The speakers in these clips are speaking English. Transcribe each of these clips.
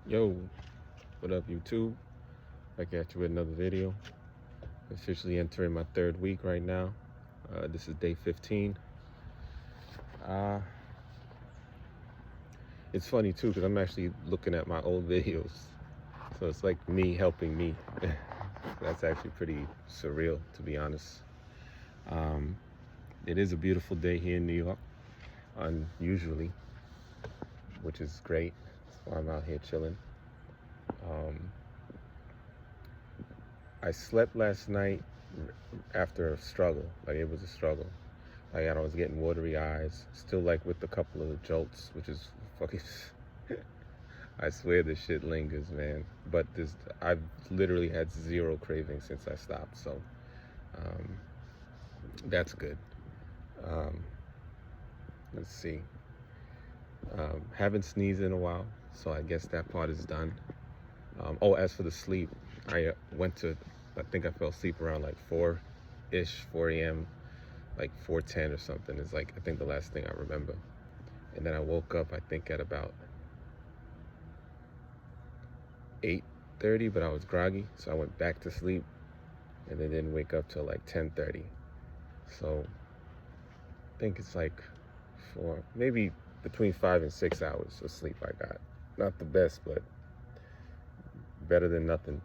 Yo, what up YouTube? Back at you with another video. Officially entering my third week right now. This is day 15. Uh, it's funny too because I'm actually looking at my old videos. So it's like me helping me. That's actually pretty surreal, to be honest. Um, it is a beautiful day here in New York, unusually, which is great. That's why I'm out here chilling. I slept last night after a struggle. Like, it was a struggle. Like, I was getting watery eyes, still like with a couple of jolts, which is fucking. I swear this shit lingers, man. But I've literally had zero cravings since I stopped, so um, that's good. Um, let's see. Haven't sneezed in a while, so I guess that part is done. As for the sleep, I I think I fell asleep around like 4-ish, 4 a.m., like 4:10 or something is like, I think the last thing I remember. And then I woke up, I think at about 8:30, but I was groggy, so I went back to sleep and then didn't wake up till like 10:30. So I think it's like maybe between 5 and 6 hours of sleep I got. Not the best, but better than nothing.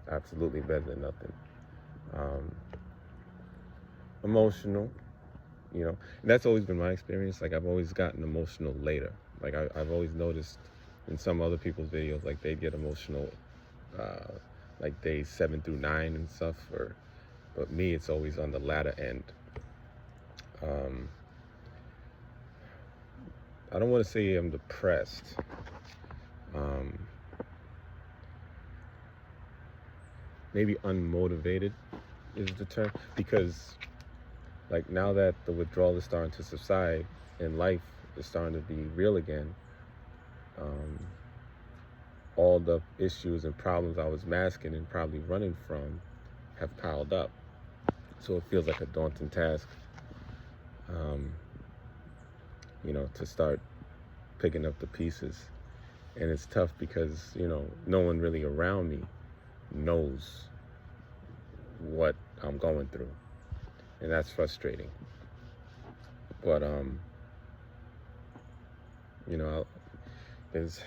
Absolutely better than nothing. Emotional, and that's always been my experience. Like, I've always gotten emotional later. Like, I've always noticed in some other people's videos, like, they get emotional like days 7 through 9 and stuff, but me, it's always on the latter end. I don't want to say I'm depressed. Maybe unmotivated is the term, because like, now that the withdrawal is starting to subside and life is starting to be real again, all the issues and problems I was masking and probably running from have piled up. So it feels like a daunting task, to start picking up the pieces. And it's tough because, no one really around me knows what I'm going through. And that's frustrating. But, there's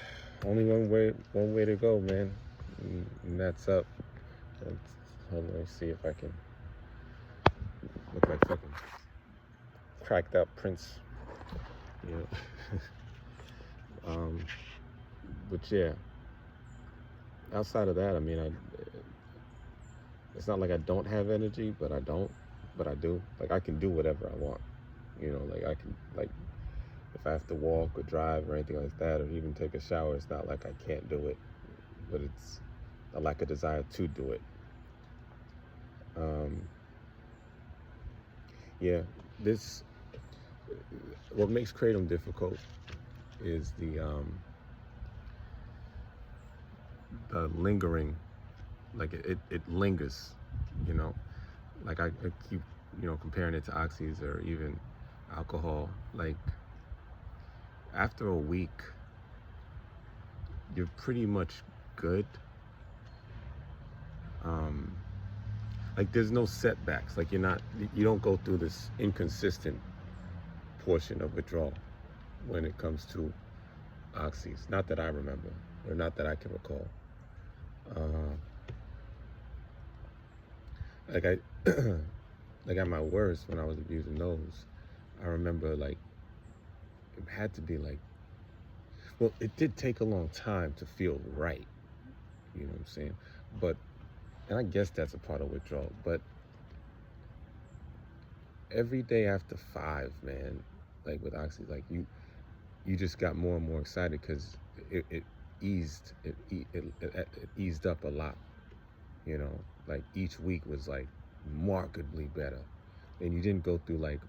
only one way to go, man. And that's up. Hold on, let me see if I can look like fucking cracked out Prince. Yeah. But yeah, outside of that, I mean, it's not like I don't have energy, but I don't, but I do. Like, I can do whatever I want, like, I can, like, if I have to walk or drive or anything like that, or even take a shower, it's not like I can't do it, but it's a lack of desire to do it. Yeah, what makes Kratom difficult is the lingering. Like, it lingers, like, I keep, comparing it to oxys or even alcohol. Like, after a week, you're pretty much good. Like, there's no setbacks. Like, you don't go through this inconsistent portion of withdrawal when it comes to oxys. Not that I remember, or not that I can recall. Like, like, at my worst, when I was abusing those, I remember, like, it had to be like, well, it did take a long time to feel right. You know what I'm saying? And I guess that's a part of withdrawal, but every day after 5, man, like with oxy, like, you just got more and more excited because it eased up a lot. Like, each week was like markedly better, and you didn't go through like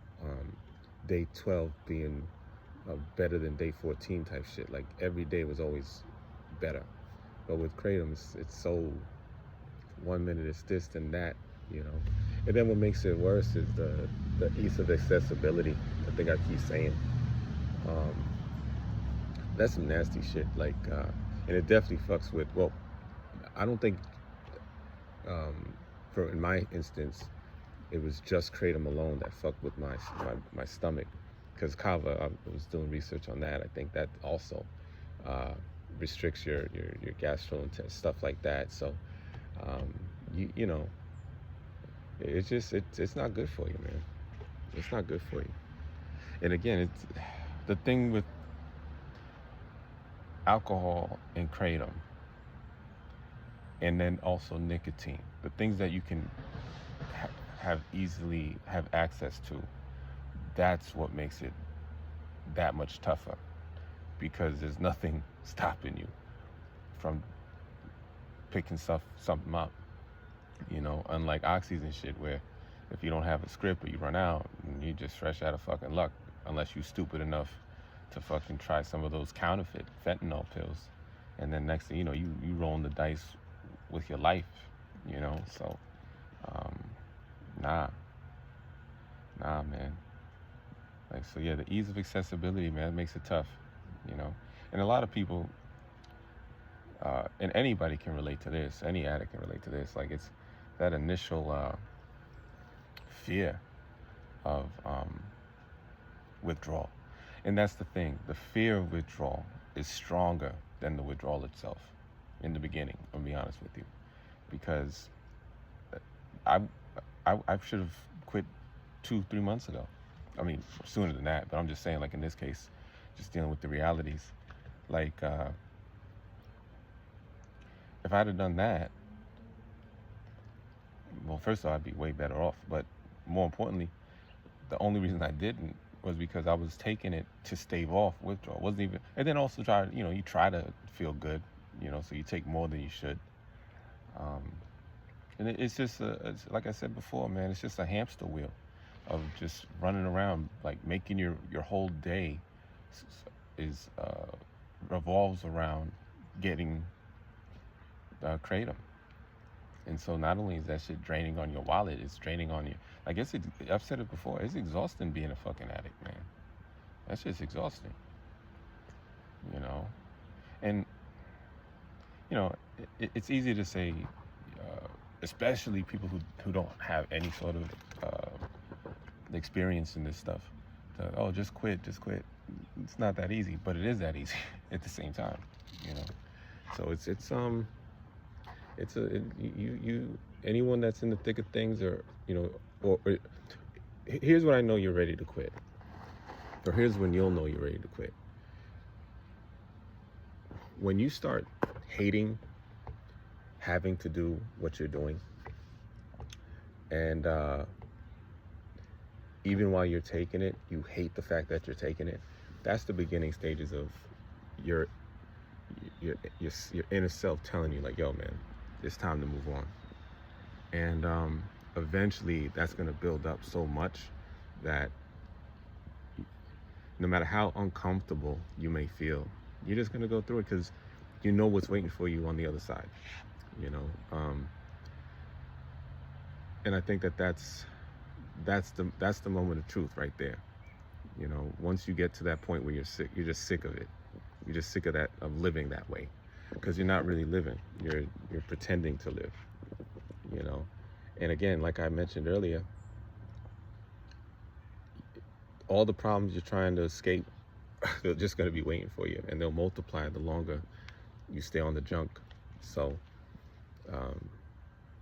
day 12 being better than day 14 type shit. Like, every day was always better. But with Kratom, it's so, 1 minute it's this and that, and then what makes it worse is the ease of accessibility. I think I keep saying, that's some nasty shit. Like, And it definitely fucks with, well, I don't think, um, for in my instance, it was just kratom alone that fucked with my stomach. Because kava, I was doing research on that. I think that also uh, restricts your stuff like that. So, um, you know, it's just it's not good for you, man. It's not good for you. And again, it's the thing with alcohol and kratom, and then also nicotine. The things that you can have easily have access to. That's what makes it that much tougher, because there's nothing stopping you from picking something up. Unlike oxys and shit, where if you don't have a script or you run out, you just fresh out of fucking luck, unless you stupid enough to fucking try some of those counterfeit fentanyl pills, and then next thing you know, you rolling the dice with your life. So um, nah, man. Like, so yeah, the ease of accessibility, man, it makes it tough. And a lot of people, and anybody can relate to this. Any addict can relate to this. Like, it's that initial fear of withdrawal. And that's the thing. The fear of withdrawal is stronger than the withdrawal itself in the beginning, I'll be honest with you. Because I should have quit 2-3 months ago. I mean, sooner than that, but I'm just saying, like, in this case, just dealing with the realities. Like, if I'd have done that, well, first of all, I'd be way better off. But more importantly, the only reason I didn't was because I was taking it to stave off withdrawal. It wasn't even, and then also you try to feel good, so you take more than you should. And it's just, it's, like I said before, man, it's just a hamster wheel of just running around, like making your whole day is revolves around getting kratom. And so not only is that shit draining on your wallet, it's draining on you. I guess I've said it before, it's exhausting being a fucking addict, man. That's just exhausting. And it's easy to say, especially people who don't have any sort of experience in this stuff, just quit. It's not that easy, but it is that easy at the same time. So anyone that's in the thick of things, or here's when I know you're ready to quit, or here's when you'll know you're ready to quit. When you start hating having to do what you're doing, and even while you're taking it, you hate the fact that you're taking it. That's the beginning stages of your inner self telling you, like, yo, man, it's time to move on. And eventually that's going to build up so much that no matter how uncomfortable you may feel, you're just going to go through it, because you know what's waiting for you on the other side. And I think that's the moment of truth right there. Once you get to that point where you're sick, you're just sick of it. You're just sick of living that way, because you're not really living. You're pretending to live. And again, like I mentioned earlier, all the problems you're trying to escape, they're just going to be waiting for you, and they'll multiply the longer you stay on the junk. So,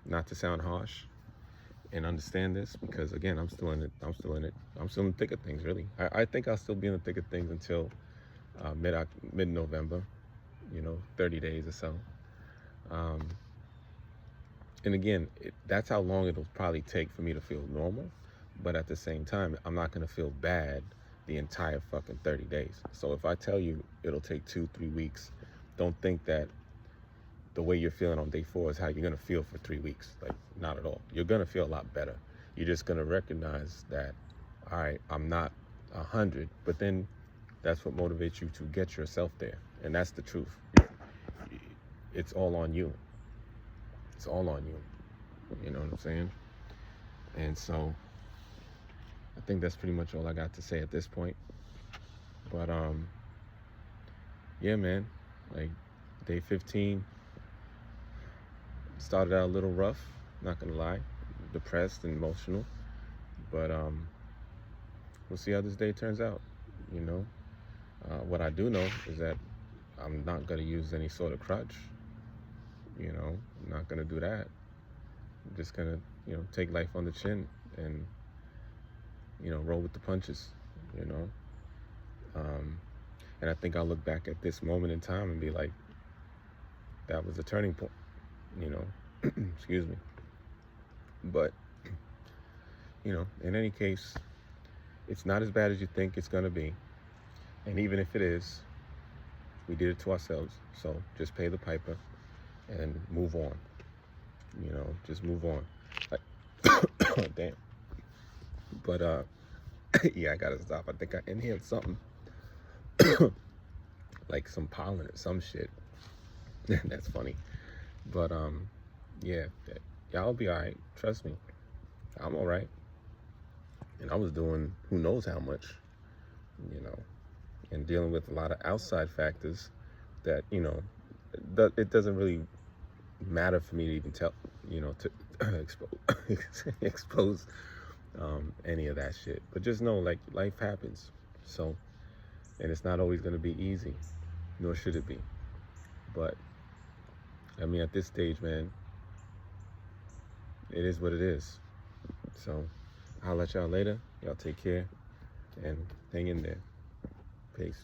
not to sound harsh, and understand this, because again, I'm still in it. I'm still in the thick of things, really. I think I'll still be in the thick of things until mid-November, 30 days or so. And again, that's how long it'll probably take for me to feel normal. But at the same time, I'm not going to feel bad the entire fucking 30 days. So if I tell you it'll take 2-3 weeks, don't think that the way you're feeling on day 4 is how you're going to feel for 3 weeks. Like, not at all. You're going to feel a lot better. You're just going to recognize that, all right, I'm not 100, but then that's what motivates you to get yourself there. And that's the truth. It's all on you. It's all on you. You know what I'm saying? And so I think that's pretty much all I got to say at this point. But yeah, man, like, day 15 started out a little rough, not gonna lie, depressed and emotional, but we'll see how this day turns out. You know, what I do know is that I'm not gonna use any sort of crutch. You know, I'm not gonna do that. I'm just gonna, take life on the chin and, roll with the punches. You know, and I think I'll look back at this moment in time and be like, that was a turning point. You know, excuse me. But in any case, it's not as bad as you think it's gonna be. And even if it is, we did it to ourselves. So just pay the piper and move on. Just move on. Like, damn. But yeah, I gotta stop. I think I inhaled something. Like some pollen or some shit. That's funny. But yeah, y'all be alright. Trust me. I'm alright. And I was doing who knows how much, and dealing with a lot of outside factors that, it doesn't really matter for me to even tell, to expose any of that shit. But just know, like, life happens. So, and it's not always going to be easy, nor should it be. But, I mean, at this stage, man, it is what it is. So, I'll let y'all later. Y'all take care and hang in there. Peace.